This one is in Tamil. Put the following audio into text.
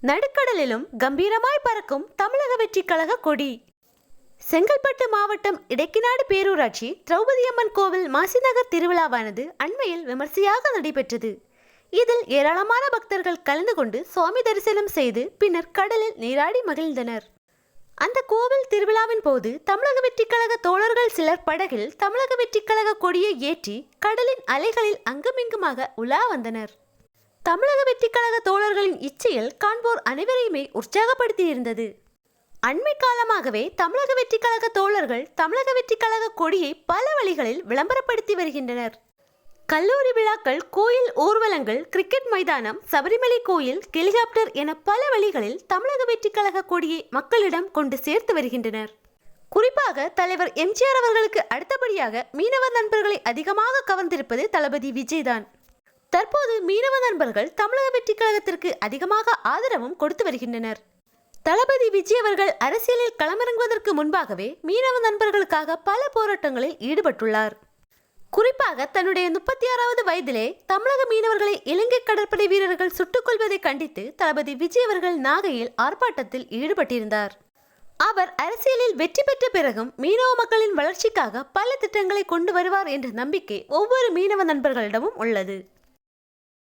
நடுக்கடலிலும் கம்பீரமாய் பறக்கும் தமிழக வெற்றிக் கழக கொடி. செங்கல்பட்டு மாவட்டம் இடைக்கிநாடு பேரூராட்சி திரௌபதியம்மன் கோவில் மாசிநகர் திருவிழாவானது அண்மையில் விமர்சையாக நடைபெற்றது. இதில் ஏராளமான பக்தர்கள் கலந்து கொண்டு சுவாமி தரிசனம் செய்து பின்னர் கடலில் நீராடி மகிழ்ந்தனர். அந்த கோவில் திருவிழாவின் போது தமிழக வெற்றிக் கழக தோழர்கள் சிலர் படகில் தமிழக வெற்றிக் கழக கொடியை ஏற்றி கடலின் அலைகளில் அங்குமிங்குமாக உலா வந்தனர். தமிழக வெற்றிக் கழக தோழர்களின் இச்சையில் காண்போர் அனைவரையுமே உற்சாகப்படுத்தியிருந்தது. அண்மை காலமாகவே தமிழக வெற்றிக் கழக தோழர்கள் தமிழக வெற்றிக் கழக கொடியை பல வழிகளில் விளம்பரப்படுத்தி வருகின்றனர். கல்லூரி விழாக்கள், கோயில் ஊர்வலங்கள், கிரிக்கெட் மைதானம், சபரிமலை கோயில், ஹெலிகாப்டர் என பல வழிகளில் தமிழக வெற்றிக் கழக கொடியை மக்களிடம் கொண்டு சேர்த்து வருகின்றனர். குறிப்பாக தலைவர் எம்ஜிஆர் அவர்களுக்கு அடுத்தபடியாக மீனவர் நண்பர்களை அதிகமாக கவர்ந்திருப்பது தளபதி விஜய் தான். தற்போது மீனவ நண்பர்கள் தமிழக வெற்றிக் கழகத்திற்கு அதிகமாக ஆதரவும் கொடுத்து வருகின்றனர். தளபதி விஜய் அவர்கள் அரசியலில் களமிறங்குவதற்கு முன்பாகவே மீனவ நண்பர்களுக்காக பல போராட்டங்களில் ஈடுபட்டுள்ளார். குறிப்பாக தன்னுடைய 36வது வயதிலே தமிழக மீனவர்களை இலங்கை கடற்படை வீரர்கள் சுட்டுக் கொள்வதை கண்டித்து தளபதி விஜய் அவர்கள் நாகையில் ஆர்ப்பாட்டத்தில் ஈடுபட்டிருந்தார். அவர் அரசியலில் வெற்றி பெற்ற பிறகும் மீனவ மக்களின் வளர்ச்சிக்காக பல திட்டங்களை கொண்டு வருவார் என்ற நம்பிக்கை ஒவ்வொரு மீனவ நண்பர்களிடமும் உள்ளது.